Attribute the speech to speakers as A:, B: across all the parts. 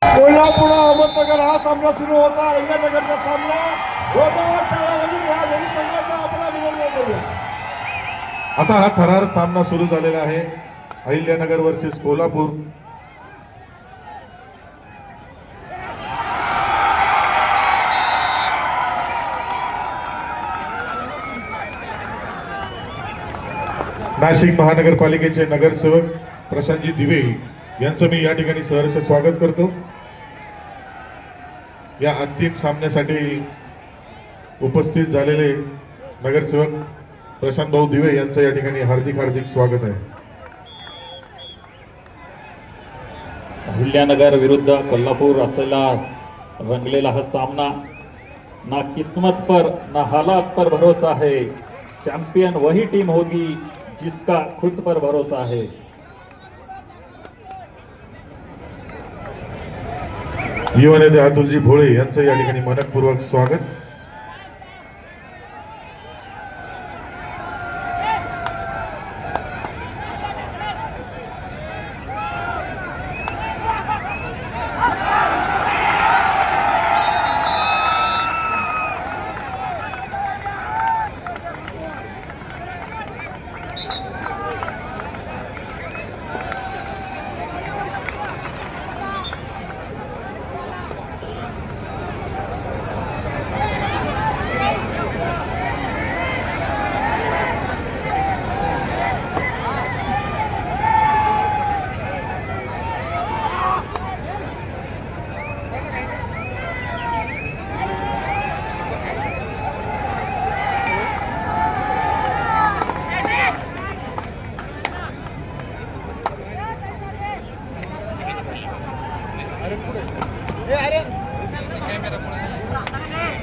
A: कोल्हापूर अहमदनगर हा सामना सुरू होता. अहिल्यानगरचा सामना होता. त्यावेळी या दोन्ही संघाचा आपला विनंती करूया.
B: असा हा थरार सामना सुरू झालेला आहे. अहिल्यानगर वर्सेस कोल्हापूर. नाशिक महानगरपालिकेचे नगरसेवक प्रशांतजी दिवे यांचं मी या ठिकाणी सहर्ष स्वागत करतो. या अंतिम सामन्यासाठी उपस्थित झालेले नगरसेवक प्रशांत भाऊ दिवे यांचं या ठिकाणी हार्दिक हार्दिक स्वागत आहे.
C: अहिल्यानगर विरुद्ध कोल्हापूर असला रंगलेला हा सामना. ना किस्मत पर ना हालात पर भरोसा है. चैंपियन वही टीम होगी जिसका खुद पर भरोसा है.
B: युवा नेते अतुलजी भोळे यांचं या ठिकाणी मनपूर्वक स्वागत.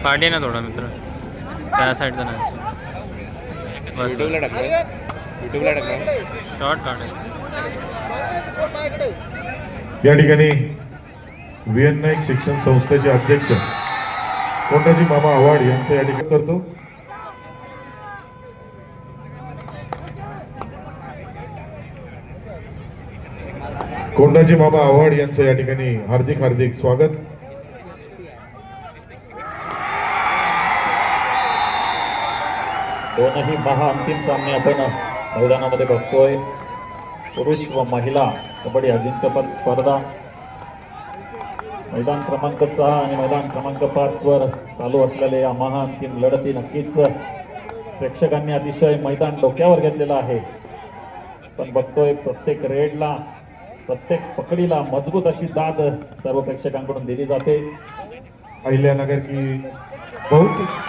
D: पाठी ना थोडा मित्र त्या साईडचा नाही शॉर्ट काढायचं.
B: या ठिकाणी व्हीएन नाईक शिक्षण संस्थेचे अध्यक्ष कोंडाजी मामा आव्हाड यांचं या ठिकाणी करतो. कोंडाजी मामा आव्हाड यांचं या ठिकाणी हार्दिक हार्दिक स्वागत.
C: दोनही महाअंतिम सामने आपण मैदानामध्ये बघतोय. पुरुष व महिला कबड्डी अजिंक्यपद स्पर्धा मैदान क्रमांक 6 आणि मैदान क्रमांक 5 वर चालू असलेल्या या महाअंतिम लढती नक्कीच प्रेक्षकांनी अतिशय मैदान डोक्यावर घेतलेलं आहे. पण बघतोय प्रत्येक रेडला प्रत्येक पकडीला मजबूत अशी दाद सर्व प्रेक्षकांकडून दिली जाते.
B: अहिल्यानगर की बहुत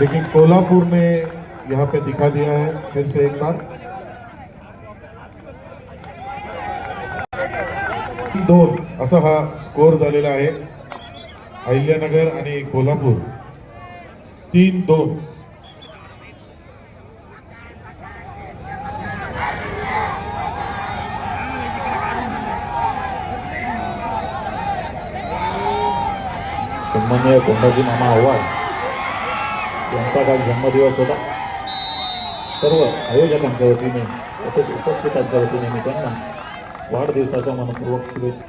B: लेकिन कोल्हापुर ने यहाँ पे दिखा दिया है फिर से एक बार. 2 असा हा स्कोर झालेला आहे. अहिल्यानगर आणि कोल्हापूर 3-2.
C: सन्माननीय कोंडाजी मामा आव्हाड यांचा काल जन्मदिवस होता. सर्व आयोजकांच्या वतीने तसेच उपस्थितांच्या वतीने मी त्यांना वाढदिवसाच्या मनपूर्वक शुभेच्छा.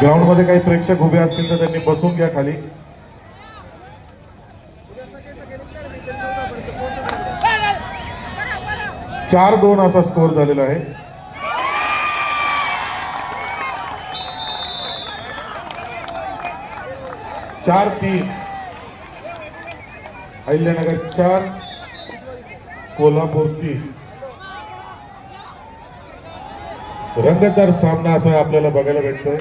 B: ग्राउंड मध्ये काही प्रेक्षक उभे असतील तर त्यांनी बसून घ्या खाली. चार 2 असा स्कोर झालेला आहे. चार 3 अहिल्यानगर 4 कोल्हापूर 3. रंगतदार सामना असा आपल्याला बघायला भेटतोय.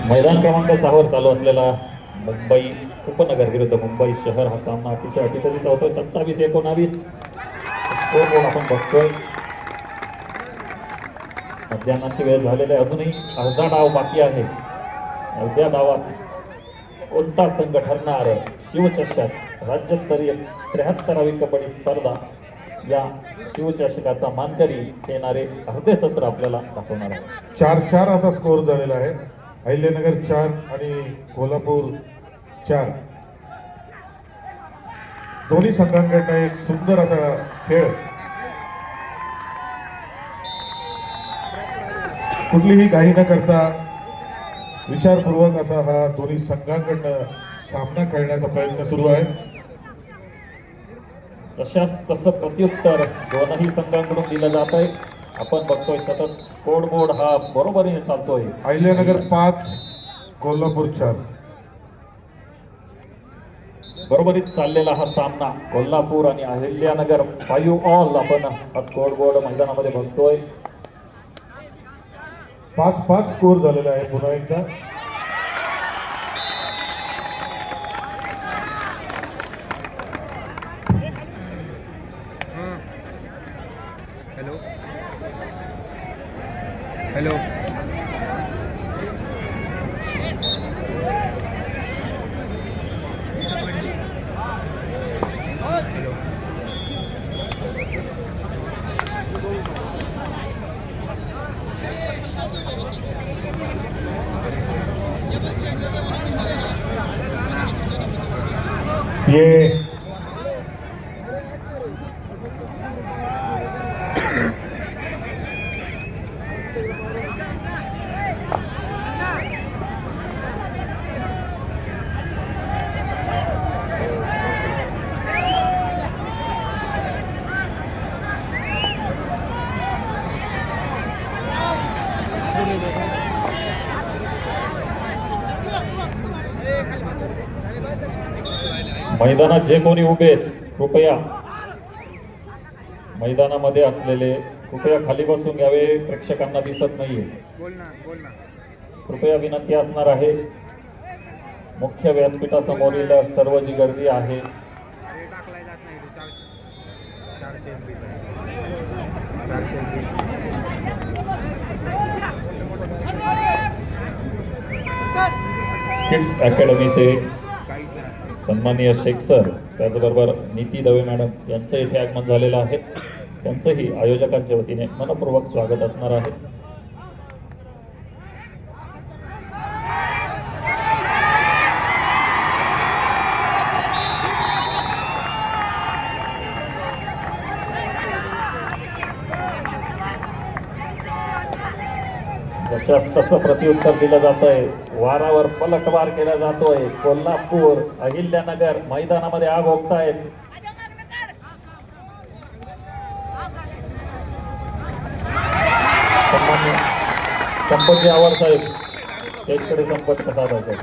C: मैदान क्रमांक 6 वर चालू असलेला मुंबई उपनगर विरुद्ध मुंबई शहर हा सामना अतिशय अटीतटीत होतोय. 27-19 स्कोर बोर्ड आपण बघतोय. मध्यान्हाची वेळ झालेली आहे. अजूनही अर्धा डाव बाकी आहे. अर्ध्या डावात कोणता संघ ठरणार शिवचषक राज्यस्तरीय 73वी कबड्डी स्पर्धा या शिवचषकाचा मानकरी येणारे अर्धे सत्र आपल्याला दाखवणार आहे.
B: 4-4 असा स्कोर झालेला आहे. अहिल्यानगर 4 आणि कोल्हापूर 4. दोन्ही संघांकडनं एक सुंदर असा खेळ, कुठलीही घाई न करता विचारपूर्वक असा हा दोन्ही संघांकडनं सामना खेळण्याचा प्रयत्न सुरू आहे.
C: जशास तसं प्रत्युत्तर दोनही संघांकडून दिलं जात आहे. आपण बघतोय सतत स्कोर बोर्ड हा बरोबरीने चालतोय.
B: अहिल्यानगर 5 कोल्हापूर 4.
C: बरोबरीत चाललेला हा सामना कोल्हापूर आणि अहिल्यानगर 5-all आपण हा स्कोर बोर्ड मैदानामध्ये बघतोय.
B: 5-5 स्कोर झालेला आहे. पुन्हा एकदा
E: हेलो हेलो
B: ये
C: मैदानात जे कोणी उभे आहेत कृपया मैदानामध्ये असलेले कृपया खाली बसून घ्यावे. प्रेक्षकांना दिसत नाहीये. कृपया विनंती असणार आहे. मुख्य व्यासपीठासमोरील सर्व जी गर्दी आहे किड्स अकॅडमीचे सन्माननीय शेख सर, त्याचबरोबर नीती दवे मॅडम यांचं इथे आगमन झालेलं आहे. त्यांचंही आयोजकांच्या वतीने मनपूर्वक स्वागत असणार आहे. जशास तसं प्रत्युत्तर दिलं जात आहे. वारावर पलटवार केला जातोय. कोल्हापूर अहिल्यानगर मैदानामध्ये आग ओकतायत. सन्मान्य संपतजी आवार साहेब स्टेजकडे संपत कसा साहेब.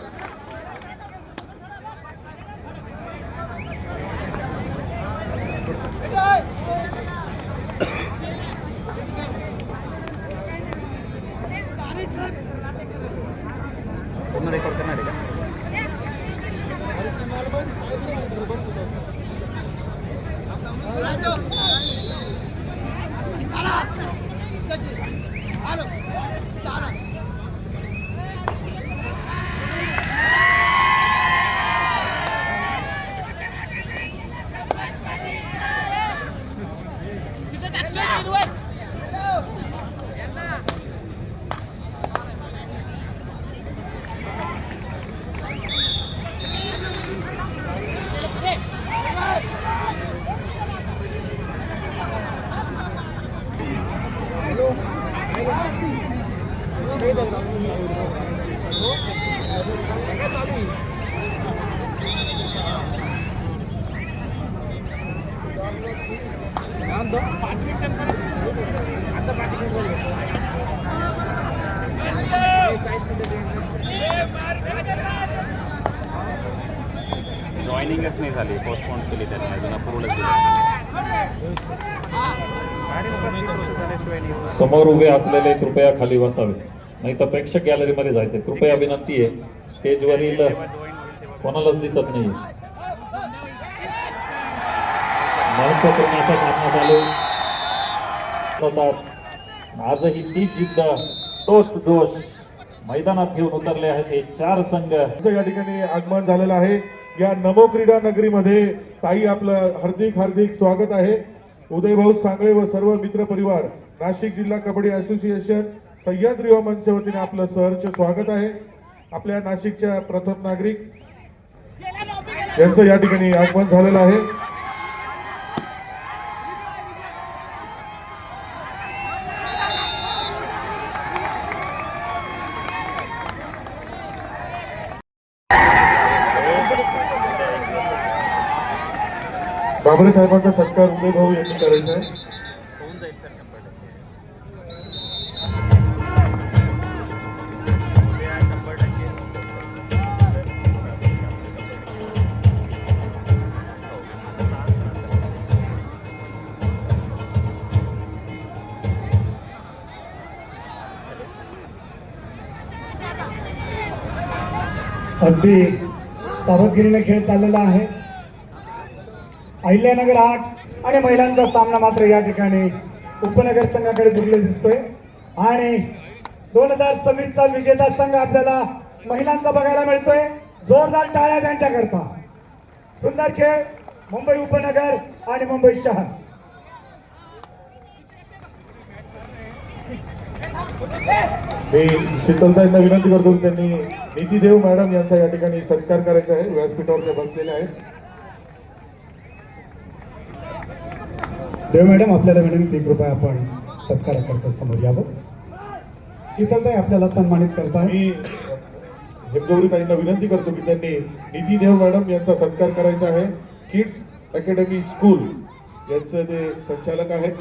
E: रेकॉर्ड करणार आहे का?
F: जॉईनिंगच नाही झाली, पोस्टपोन केली त्यांनी, अजून अप्रूव्हलच दिली.
C: समोर उभे असलेले कृपया खाली बसावे, नाही तर प्रेक्षक गॅलरीमध्ये जायचे. कृपया विनंती आहे, स्टेजवरील कोणालाच दिसत नाही. महत्वपूर्ण असा सामना चालू होतात. आजही तीच जिद्द, तोच जोश मैदानात घेऊन उतरले आहेत हे चार संघ.
B: या ठिकाणी आगमन झालेलं आहे. या नमो क्रीडा नगरीमध्ये ताई आपलं हार्दिक हार्दिक स्वागत आहे. उदयभाऊ सांगळे व सर्व मित्र परिवार, नाशिक जिल्हा कबड्डी असोसिएशन, सह्याद्री युवा मंच वतीने आपलं सहर्ष स्वागत आहे. आपल्या नाशिकच्या प्रथम नागरिक यांचं या ठिकाणी आगमन झालेलं आहे. बाबरे साहेबांचा सत्कार उदयभाऊ यांनी करायचा आहे.
D: होऊन जाईल सर 100%. उद्या 100%.
F: अगदी सावधगिरीने खेळ चाललेला आहे. अहिल्यानगर 8 आणि महिलांचा सामना मात्र या ठिकाणी उपनगर संघाकडे झुकले दिसतोय. आणि 2026चा विजेता संघ आपल्याला महिलांचा बघायला मिळतोय. जोरदार टाळ्या त्यांच्याकरता. सुंदर खेळ मुंबई उपनगर आणि मुंबई शहर.
B: मी शीतलताईंना विनंती करतो की त्यांनी नीतीदेव मॅडम यांचा या ठिकाणी सत्कार करायचा आहे. व्यासपीठावर त्या बसलेल्या आहेत.
F: देव मॅडम, आपल्याला विनंती, कृपया आपण सत्काराकरता समोर यावं. शीतलताई आपल्याला सन्मानित करताय.
B: मी हेमगौरी ताईंना विनंती करतो की त्यांनी नीतीदेव मॅडम यांचा सत्कार करायचा आहे. किड्स अकॅडमी स्कूल यांचे ते संचालक आहेत.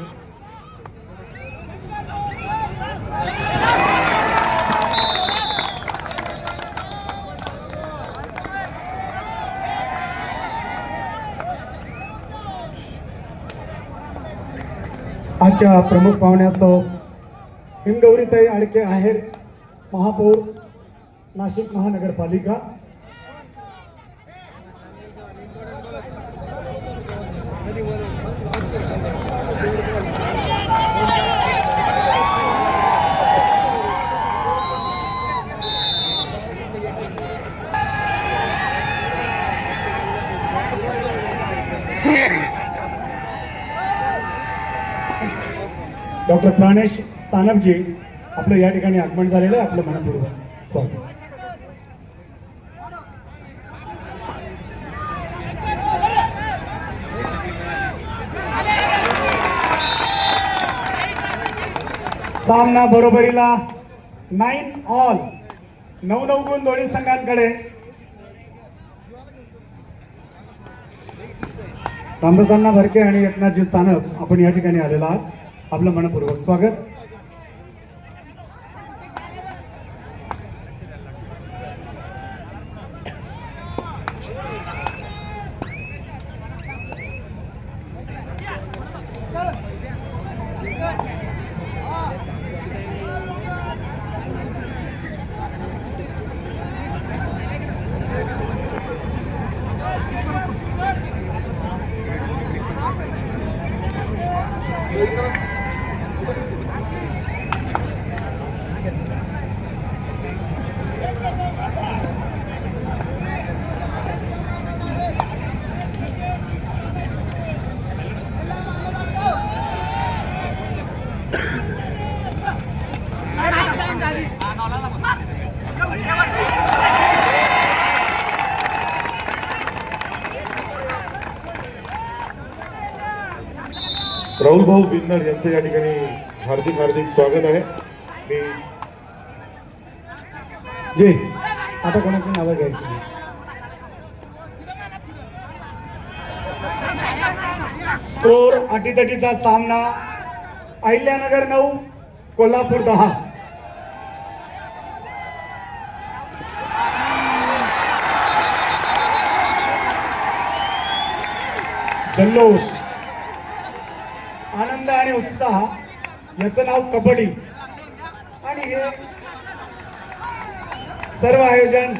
F: आजच्या प्रमुख पाहुण्यासह हिमगौरीताई आडके आहेर, महापौर, नाशिक महानगरपालिका. डॉक्टर प्राणेश सानपजी आपलं या ठिकाणी आगमन झालेलं आहे. आपलं मनपूर्वक स्वागत. सामना बरोबरीला 9-all, 9 गुण दोन्ही संघांकडे. रामदासांना भरके आणि एकनाथजी सानप आपण या ठिकाणी आलेला आहात. आपलं मनपूर्वक स्वागत.
B: राहुल भाऊ विन्नर यांचं या ठिकाणी हार्दिक हार्दिक स्वागत आहे. मी
F: जी आता कोणाची नावं घ्यायची? स्कोर अटीतटीचा सामना. अहिल्यानगर 9, कोल्हापूर 10. जल्लोष आनंद आणि उत्साह याचं नाव कबड्डी आणि हे सर्व आयोजन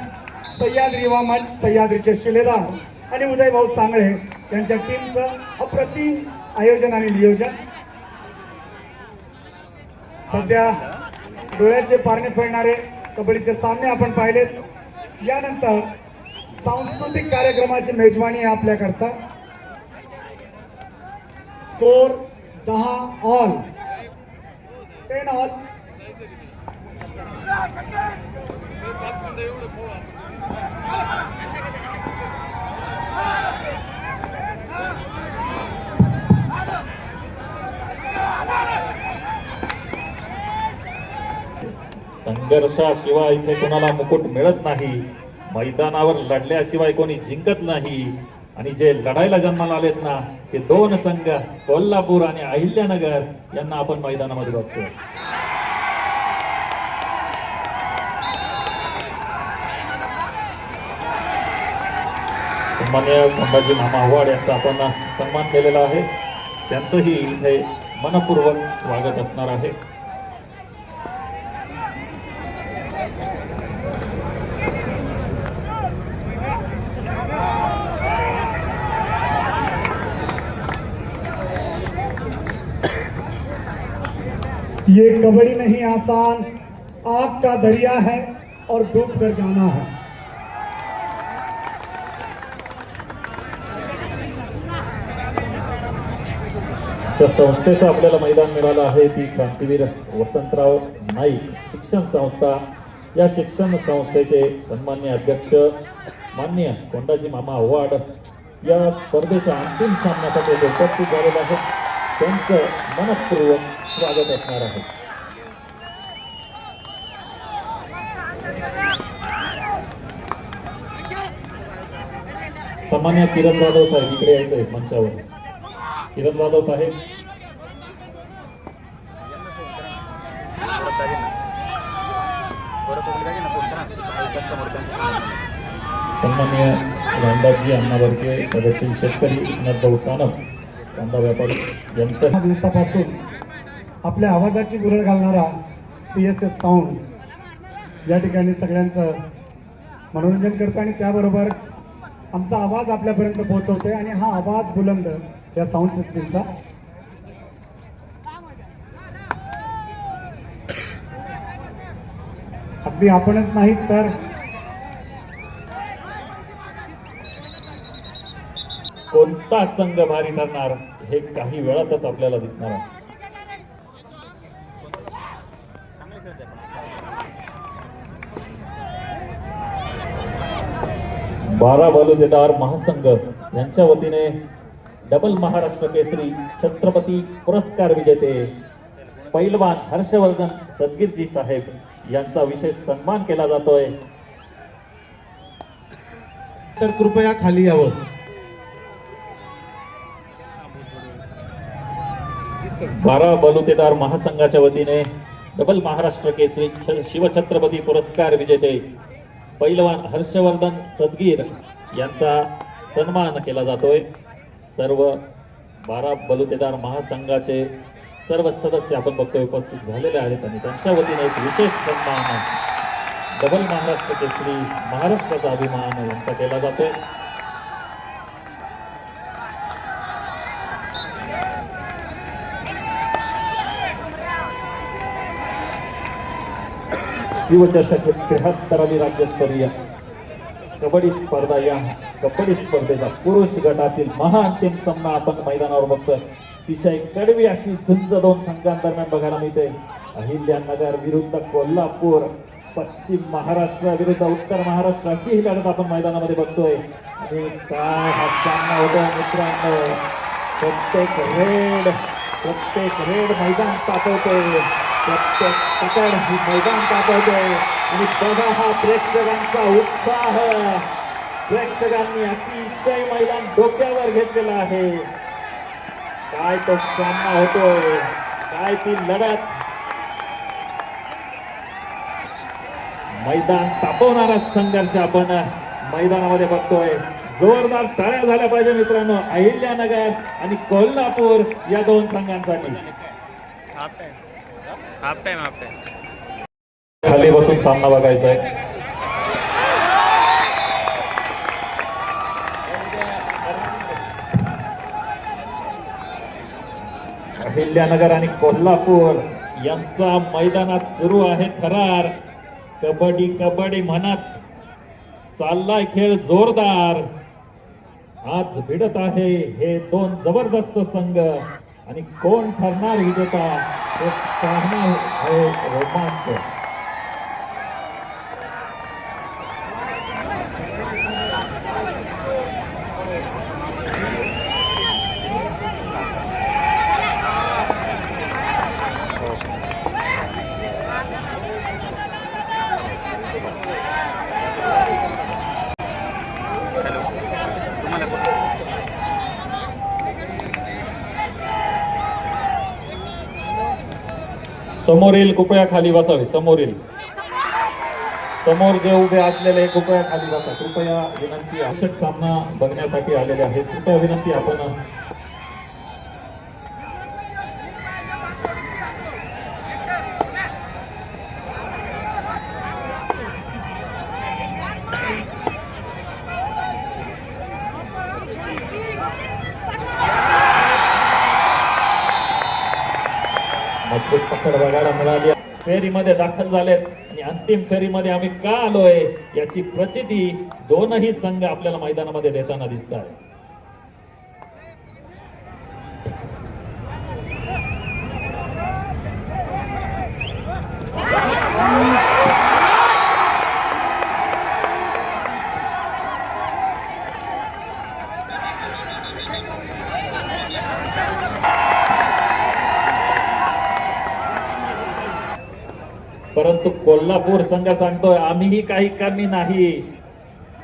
F: सह्याद्री युवा मंच, सह्याद्रीचे शिलेदार आणि उदय भाऊ सांगळे यांच्या टीमचं अप्रतिम आयोजन आणि नियोजन. सध्या डोळ्याचे पारणे फेडणारे कबड्डीचे सामने आपण पाहिलेत. यानंतर सांस्कृतिक कार्यक्रमाची मेजवानी आहे आपल्याकरता. Score 10 all 10 all.
C: संघर्षाशिवाय इथे कोणाला मुकुट मिळत नाही, मैदानावर लढल्याशिवाय कोणी जिंकत नाही. आणि जे लढायला जन्माला आलेत ना ते दोन संघ कोल्हापूर आणि अहिल्यानगर यांना आपण मैदानामध्ये बघतोय. सन्मान्य खंडाजी मामा आव्हाड यांचा आपण सन्मान केलेला आहे. त्यांचंही इथे मनपूर्वक स्वागत असणार आहे.
F: ये कबड्डी नहीं आसान, आग का दरिया है और डूब कर जाना है.
C: ज्या संस्थेचं आपल्याला मैदान मिळालं आहे ती क्रांतीवीर वसंतराव नाईक शिक्षण संस्था. या शिक्षण संस्थेचे सन्मान्य अध्यक्ष माननीय कोंडाजी मामा आव्हाड या स्पर्धेच्या अंतिम सामन्यासाठी ते उपस्थित झालेले आहेत. त्यांचं मनपूर्वक स्वागत असणार आहे. सन्मान्य किरण जाधव साहेब इकडे यायचंय मंचावर. किरण जाधव साहेब सन्मान्य रामदासजी अण्णा बर्के प्रगतशील शेतकरी एकनाथ भाऊ सानप कांदा व्यापारी यांचं
F: या दिवसापासून आपल्या आवाजाची गुरळ घालणारा CSS साऊंड या ठिकाणी सगळ्यांचं मनोरंजन करतो आणि त्याबरोबर आमचा आवाज आपल्यापर्यंत पोहोचवते. आणि हा आवाज बुलंद या साऊंड सिस्टीमचा अगदी आपणच नाहीत तर
C: कोणता संघ भारी ठरणार हे काही वेळातच आपल्याला दिसणार आहे. बारा बलुतेदार महासंघ यांच्या वतीने डबल महाराष्ट्र केसरी छत्रपती पुरस्कार विजेते पैलवान हर्षवर्धन सदगीरजी साहेब यांचा विशेष सन्मान केला जातोय.
B: तर कृपया खाली यावं.
C: बारा बलुतेदार महासंघाच्या वतीने डबल महाराष्ट्र केसरी शिवछत्रपती पुरस्कार विजेते पैलवान हर्षवर्धन सदगीर यांचा सन्मान केला जातोय. सर्व 12 बलुतेदार महासंघाचे सर्व सदस्य आपण बघतोय उपस्थित झालेले आहेत आणि त्यांच्या वतीने एक विशेष सन्मान डबल महाराष्ट्र केसरी महाराष्ट्राचा अभिमान यांचा केला जातोय. शिवचषक 73वी राज्यस्तरीय कबड्डी स्पर्धा. या कबड्डी स्पर्धेचा पुरुष गटातील महाअंतिम सामना आपण मैदानावर बघतोय. अतिशय कडवी अशी झुंज दोन संघांदरम्यान बघायला मिळते. अहिल्यानगर विरुद्ध कोल्हापूर, पश्चिम महाराष्ट्र विरुद्ध उत्तर महाराष्ट्र अशी ही लढत आपण मैदानामध्ये बघतोय. आणि काय हा सामना होतो मित्रांनो. प्रत्येक रेड मैदान तापवतोय. प्रत्येक पकड ही मैदान तापवतोय. आणि बघा हा प्रेक्षकांचा उत्साह. प्रेक्षकांनी अतिशय मैदान डोक्यावर घेतलेला आहे. काय तो सामना होतोय, काय ती लढत. मैदान तापवणारा संघर्ष आपण मैदानामध्ये बघतोय. जोरदार टाळ्या झाल्या पाहिजे मित्रांनो, अहिल्यानगर आणि कोल्हापूर या दोन संघांसाठी.
D: हाफ टाइम
C: खाली बसून सामना बघायचा आहे. अहिल्यानगर आणि कोल्हापूर यांचा मैदानात सुरू आहे थरार. कबड्डी कबड्डी म्हणत चाललाय खेळ जोरदार. आज भिडत आहे हे दोन जबरदस्त संघ आणि कोण ठरणार विजेता हे पाहणार आहे रोमांच.
D: हॅलो तुम्हाला
C: समोरील कृपया खाली बसावे. समोर जे उभे असलेले कृपया खाली बसा. कृपया विनंती, आवश्यक सामना बघण्यासाठी आलेले आहेत. कृपया विनंती आपण मजबूत पकड बघायला मिळाली. फेरीमध्ये दाखल झालेत आणि अंतिम फेरीमध्ये आम्ही का आलोय याची प्रचिती दोनही संघ आपल्याला मैदानामध्ये देताना दिसत आहे. परंतु कोल्हापूर संघ सांगतोय आम्हीही काही कमी नाही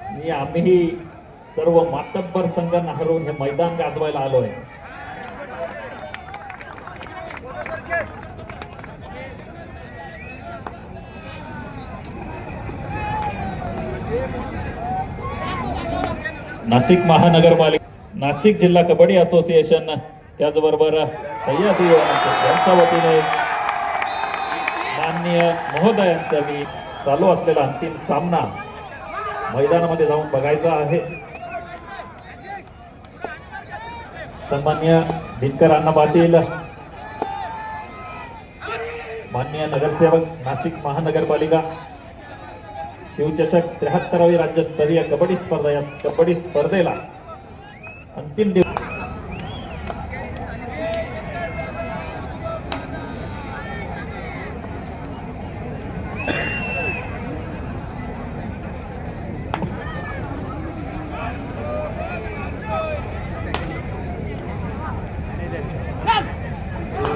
C: आणि आम्हीही सर्व मातब्बर संघांना हरवून हे मैदान गाजवायला आलोय. नाशिक महानगरपालिका, नाशिक जिल्हा कबड्डी असोसिएशन, त्याचबरोबर सह्याद्री यांच्या वतीने माननीय महोदयांचा मी चालू असलेला अंतिम सामना मैदानामध्ये जाऊन बघायचा आहे. सन्मान्य दिनकर अण्णा पाटील, माननीय नगरसेवक नाशिक महानगरपालिका, शिवचषक 73वी राज्यस्तरीय कबड्डी स्पर्धा, या कबड्डी स्पर्धेला अंतिम दिवस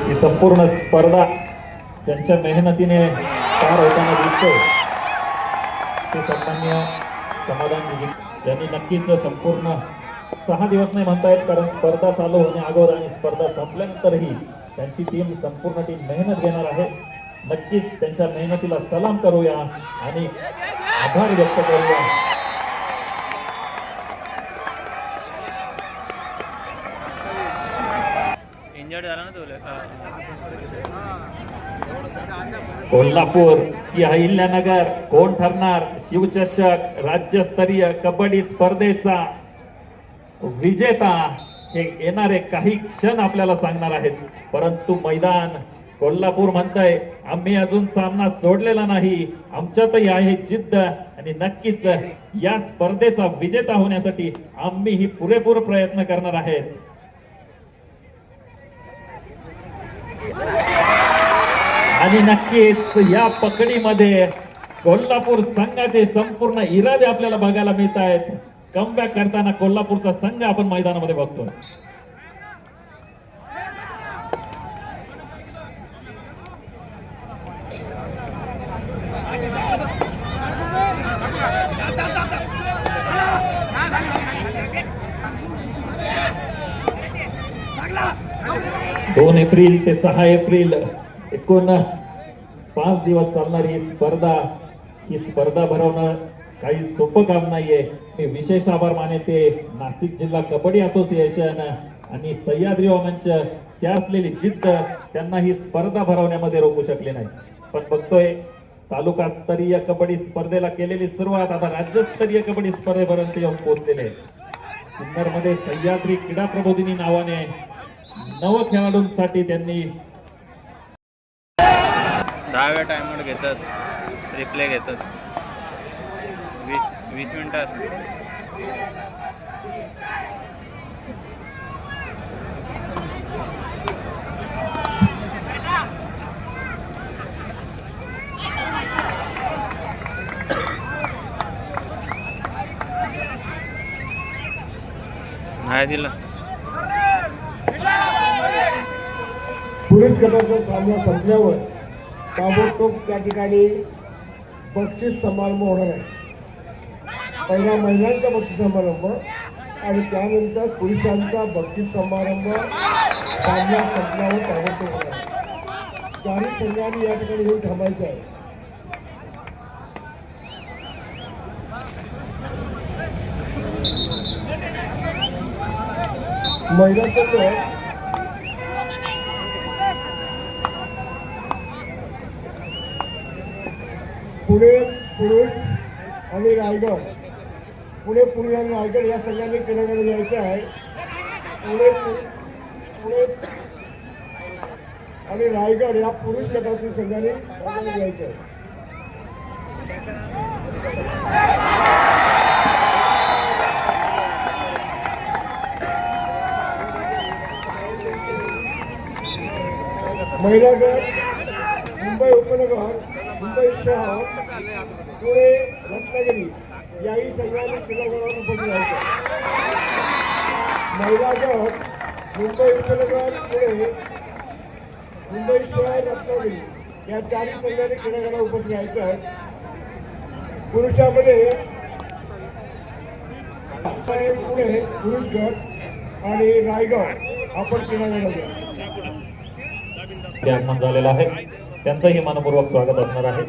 C: ही संपूर्ण स्पर्धा ज्यांच्या मेहनतीने पार होताना दिसते ते सन्मान्य समाधान यांनी नक्कीच संपूर्ण 6 दिवस नाही म्हणता येत, कारण स्पर्धा चालू होण्या अगोदर आणि स्पर्धा संपल्यानंतरही त्यांची टीम, संपूर्ण टीम मेहनत घेणार आहे. नक्कीच त्यांच्या मेहनतीला सलाम करूया आणि आभार व्यक्त करूया.
D: इंजर्ड झाला ना तो
C: कोल्हापूर की अहिल्यानगर, कोण ठरणार शिवचषक राज्यस्तरीय कबड्डी स्पर्धेचा विजेता हे येणारे काही क्षण आपल्याला सांगणार आहेत. परंतु मैदान कोल्हापूर म्हणतंय आम्ही अजून सामना सोडलेला नाही, आमच्यातही आहे जिद्द आणि नक्कीच या स्पर्धेचा विजेता होण्यासाठी आम्ही ही पुरेपूर प्रयत्न करणार आहेत. आणि नक्कीच या पकडीमध्ये कोल्हापूर संघाचे संपूर्ण इरादे आपल्याला बघायला मिळत आहेत. कमबॅक करताना कोल्हापूरचा संघ आपण मैदानामध्ये बघतोय. दोन एप्रिल ते 6 एप्रिल एकूण 5 दिवस चालणारी ही स्पर्धा भरवणं काही सोपं काम नाहीये. मी विशेष आभार मानते नाशिक जिल्हा कबड्डी असोसिएशन आणि सह्याद्री मंच त्या असलेली जिद्द त्यांना ही स्पर्धा भरवण्यामध्ये रोखू शकले नाही. पण बघतोय तालुकास्तरीय कबड्डी स्पर्धेला केलेली सुरुवात आता राज्यस्तरीय कबड्डी स्पर्धेपर्यंत येऊन पोहोचलेले. सिन्नरमध्ये सह्याद्री क्रीडा प्रबोधिनी नावाने 9 खेळाडूंसाठी त्यांनी
D: 10व्या टायमवर घेतात, रिप्ले घेतात. 20 मिनिटं. नाही दिलं.
A: पुरुष गटाचा सामना संपल्यावर ताबडतोब त्या ठिकाणी बक्षीस समारंभ होणार आहे. पहिला महिलांचा बक्षीस समारंभ आणि त्यानंतर पुरुषांचा बक्षीस समारंभ सामना संपल्यावर ताबडतोब होणार आहे. चारही संघांनी या ठिकाणी येऊन थांबायचं आहे. महिला संघ पुणे पुरुष आणि रायगड, पुणे आणि रायगड या संघांनी खेळाकडे जायचं आहे. पुणे आणि रायगड या पुरुष गटातील संघाने खेळाकडे जायचं आहे. महिला गट मुंबई उपनगर, मुंबई शहर, पुणे, रत्नागिरी याही संघाने क्रीडागृहात उपस्थित राहायचं. महिला गट मुंबई उपनगर, पुणे, मुंबई शहर, रत्नागिरी या चारही संघाने क्रीडागृहात उपस्थित राहायचं आहे. पुरुषामध्ये पुणे पुरुष गट आणि रायगड आपण क्रीडागृहात
C: आगमन झालेलं आहे. त्यांचंही मनपूर्वक स्वागत असणार आहे.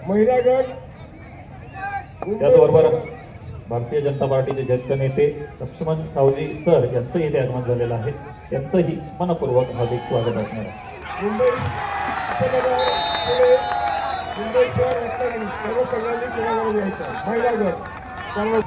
A: महिला गट
C: त्याचबरोबर भारतीय जनता पार्टीचे ज्येष्ठ नेते लक्ष्मण सावजी सर यांचंही इथे आगमन झालेलं आहे. त्यांचंही मनपूर्वक हार्दिक स्वागत असणार आहे.
A: मुंबई उपनगर, पुणे, मुंबई शहर, रत्नागिरी सर्व संघांनी क्रीडागृहात यायचं आहे. महिला गट सर्व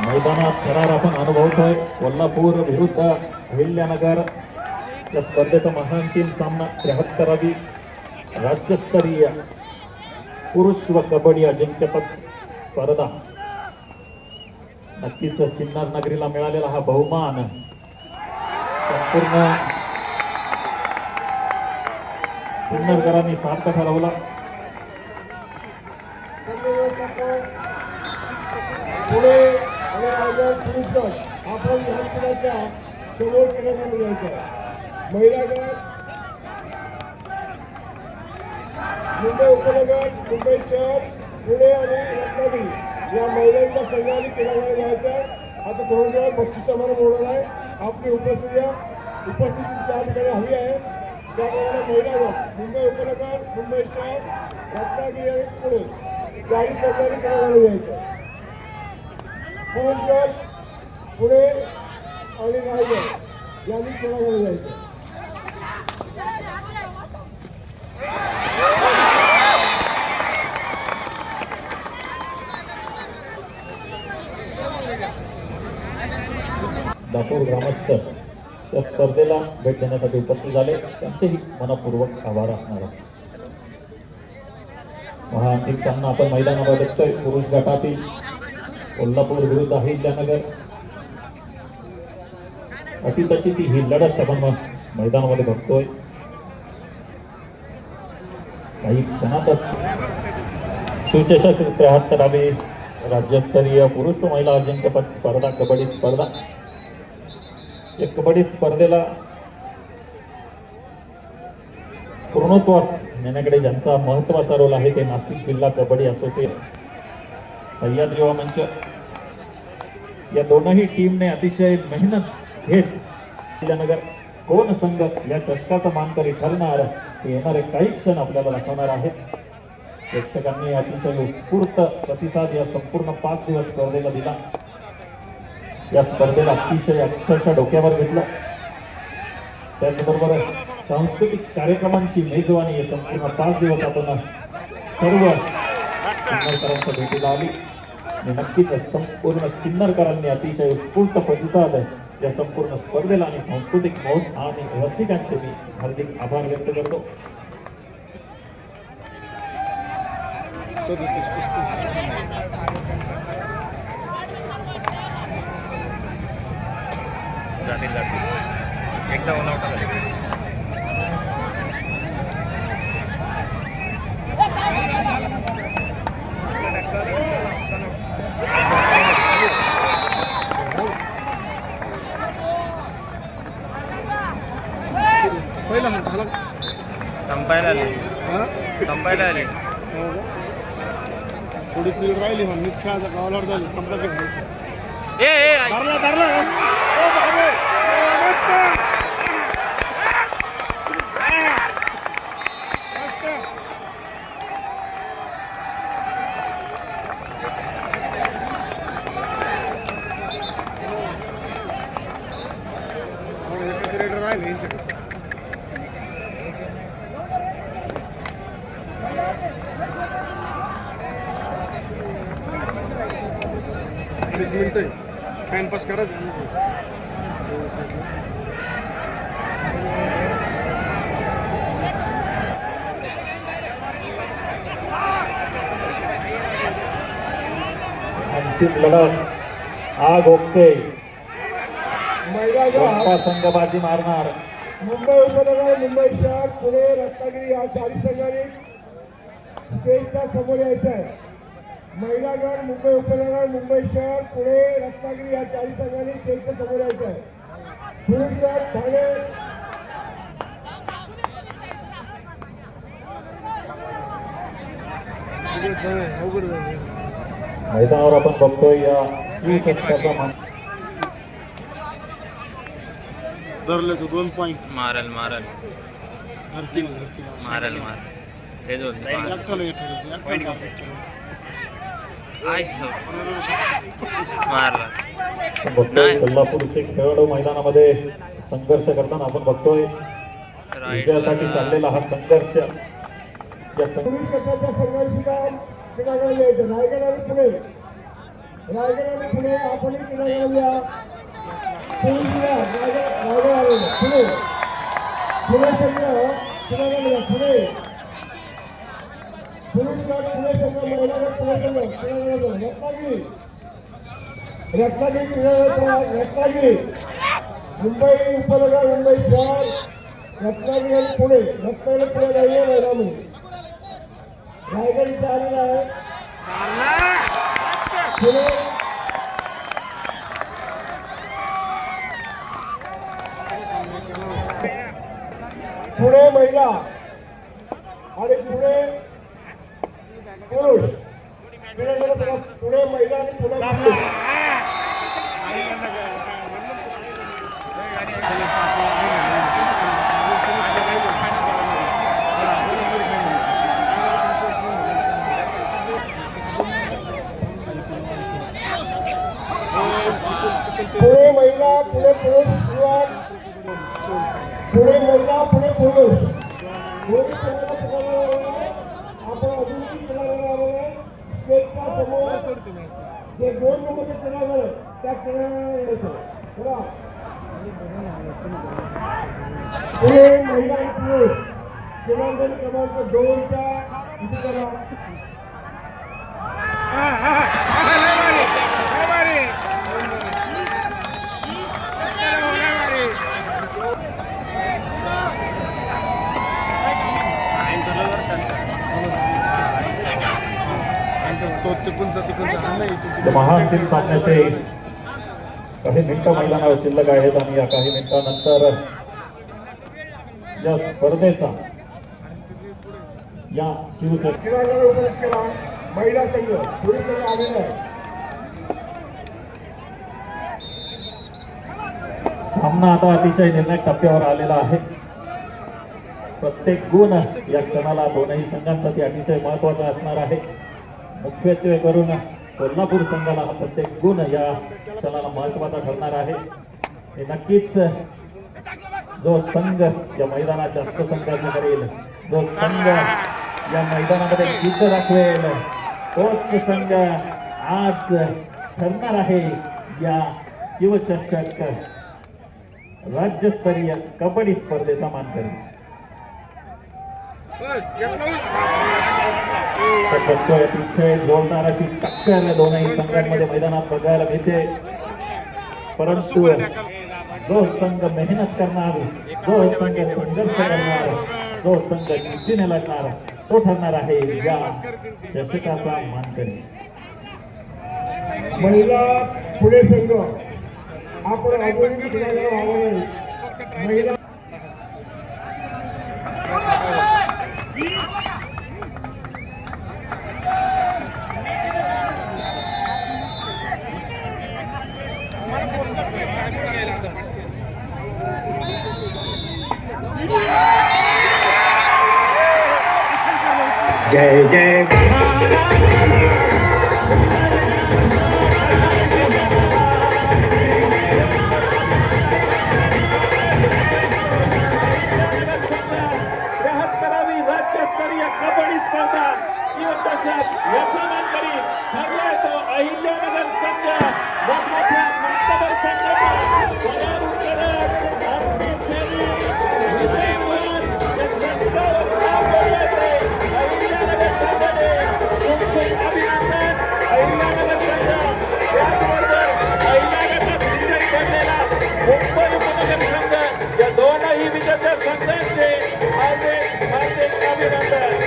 C: मैदानात थरार आपण अनुभवतोय. कोल्हापूर विरुद्ध अहिल्यानगर या स्पर्धेचा महाअंतिम सामना 73वी राज्यस्तरीय पुरुष व कबड्डी अजिंक्यपद स्पर्धा. नक्कीच सिन्नर नगरीला मिळालेला हा बहुमान संपूर्ण सिन्नरकरांनी सार्थ ठरवला.
A: पुणे आणि रायगड पुरुष गट आपण ह्या खेळाच्या समोर क्रीडागृहात जायचं आहे. महिला गट मुंबई उपनगर, मुंबई शहर, पुणे आणि रत्नागिरी या महिलांच्या संघाने क्रीडागृहात जायचं आहे. आता थोड्या वेळात बक्षीस समारंभ होणार आहे. आपली उपस्थिती त्या ठिकाणी हवी आहे. त्याप्रमाणे महिला गट मुंबई उपनगर, मुंबई शहर, रत्नागिरी आणि पुणे चारही संघाने क्रीडागृहात जायचं आहे. पुरुष गट पुणे आणि रायगड यांनी खेळाकडे जायचं.
C: दापोर ग्रामस्थ त्या स्पर्धेला भेट देण्यासाठी उपस्थित झाले त्यांचेही मनपूर्वक आभार असणार आहे. महाअंतिम सामना आपण मैदानावर बघतोय. पुरुष गटातील कोल्हापूर विरुद्ध अहिल्यानगर अटीतची ती ही लढत आपण मैदानामध्ये बघतोय. काही क्षणातच शिवचषक 73वी राज्यस्तरीय पुरुष व महिला अजिंक्यपद स्पर्धा कबड्डी स्पर्धा. या कबड्डी स्पर्धेला पूर्णत्वास नेण्याकडे ज्यांचा महत्वाचा रोल आहे ते नाशिक जिल्हा कबड्डी असोसिएशन, सह्याद्री युवा मंच या दोनही टीमने अतिशय मेहनत घेत अहिल्यानगर कोण संघ या चषकाचा मानकरी ठरणार हे येणारे काही क्षण आपल्याला दाखवणार आहेत. प्रेक्षकांनी अतिशय उत्स्फूर्त प्रतिसाद या संपूर्ण 5 दिवस स्पर्धेला दिला. या स्पर्धेला अतिशय अक्षरशः डोक्यावर घेतलं. त्याचबरोबर सांस्कृतिक कार्यक्रमांची मेजवानी या संपूर्ण 5 दिवस आपण सर्व किन्नरकरांच्या भेटीला आली आणि नक्कीच संपूर्ण किन्नरकरांनी अतिशय उत्स्फूर्त प्रतिसाद या संपूर्ण स्पर्धेला आणि सांस्कृतिक महोत्सव आणि रसिकांचे मी हार्दिक आभार व्यक्त करतो.
D: जातील एकदा ओला उठा झाली. संपायला आले
A: थोडी चिल राहिली म्हणून खेळाचा गावाला झाली संपला
D: ए
A: मिनिटं टाइमपास करायचं
C: अंतिम लढत आग ओकते.
A: महिला
C: कोणता संघ बाजी मारणार?
A: मुंबई उपनगर, मुंबई शहर, पुणे, रत्नागिरी या 4 संघांनी स्टेजच्या समोर यायचं आहे. महिला गट, मुंबई उपनगर, मुंबई शहर, पुणे, रत्नागिरी या 4 संघांनी स्टेजच्या समोर यायचं आहे. पुरुष गट ठाणे,
C: मैदानावर आपण बघतोय या स्वीट स्पर्धा मान
A: धरले तो 2 पॉइंट
D: मारल
A: धरतील
D: हे दोन मारला.
C: आपण बघतोय कोल्हापूरचे खेळाडू मैदानामध्ये संघर्ष करताना आपण बघतोय विजयासाठी चाललेला हा संघर्ष. या
A: पुरुष गटाच्या संघाने सुद्धा क्रीडांगणाला यायचं. रायगड आणि पुणे, आपणही क्रीडांगणाला या. पुणे जिल्हा रायगड आलेला पुणे संघ क्रीडांगणाला या. पुरुष गट पुणे संघ, महिला गट पुणे संघ क्रीडांगणाला. रत्नागिरी क्रीडांगण, रत्नागिरी मुंबई उपनगर, मुंबई शहर, रत्नागिरी आणि पुणे. रत्नागिरी पुणे नाही मैदानामध्ये रायगड इथे आलेला आहे. पुणे महिला आणि पुणे पुरुष, पुणे महिला आणि पुणे पुरुष. पुणे महिला, पुणे पुरुष सुरुवात. पुणे महिला, पुणे पुरुष. आपण अजूनही क्रीडांगणाला आलेलो आहे. स्टेजच्या समोर जे 2 नंबरचे क्रीडांगण आहे त्या क्रीडांगणाला यायचं. पुणे महिला आणि पुरुष क्रीडांगण क्रमांक 2च्या इथे करा.
C: महाअंतिम सामन्याचे काही मिनिटं मैदानावर शिल्लक आहेत आणि या काही मिनिटांनंतर या स्पर्धेचा या शिवचषक
A: क्रीडांगण उपलब्ध करा. महिला संघ पुरुष संघ आलेला आहे.
C: सामना आता अतिशय निर्णायक टप्प्यावर आलेला आहे. प्रत्येक गुण या क्षणाला दोनही संघांसाठी अतिशय महत्वाचा असणार आहे. मुख्यत्वे करून कोल्हापूर संघाला हा प्रत्येक गुण या क्षणाला महत्वाचा ठरणार आहे. हे नक्कीच जो संघ या मैदानात जास्त संघाचं करेल, जो संघ या मैदानामध्ये जिद्द दाखवेल, तोच संघ आज ठरणार आहे या शिवचषक राज्यस्तरीय कबड्डी स्पर्धेचा मानकरी. बघतोय अतिशय जोरदार अशी टक्कर दोनही संघांमध्ये मैदानात बघायला मिळते. परंतु जो संघ मेहनत करणार, जो संघ संघर्ष करणार, जो संघ जिद्दीने लढणार, तो ठरणार आहे या चषकाचा मानकरी.
A: महिला पुणे संघ आपण अजूनही खेळायला हवं नाही. महिला
F: जय जय
C: करावी राज्यस्तरीय कबड्डी स्पर्धा शिवचषक याचा मानकरी ठरलाय तो अहिल्यानगर संघ. मोठमोठ्या मातबर संघाचा पराभव करत आपली फेरी विजयवान या चषकावर नाव नोंदवते. अहिल्यानगर संघाने तुमचे अभिनंदन. अहिल्यानगर संघ त्याचबरोबर पहिल्या गटात विजयी बनलेला मुंबई उपनगर संघ या दोनही विजेत्या संघांचे हार्दिक हार्दिक अभिनंदन.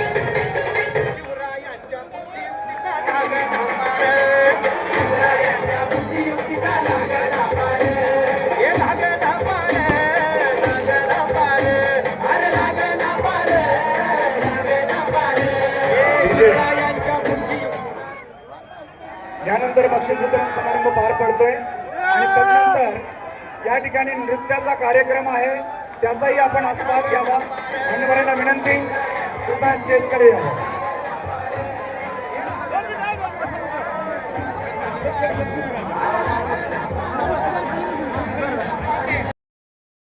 F: यानंतर बक्षीस वितरण समारंभ पार पडतोय आणि तदनंतर या ठिकाणी नृत्याचा कार्यक्रम आहे, त्याचाही आपण आस्वाद घ्यावा. मान्यवरांना विनंती, कृपया स्टेजकडे यावं.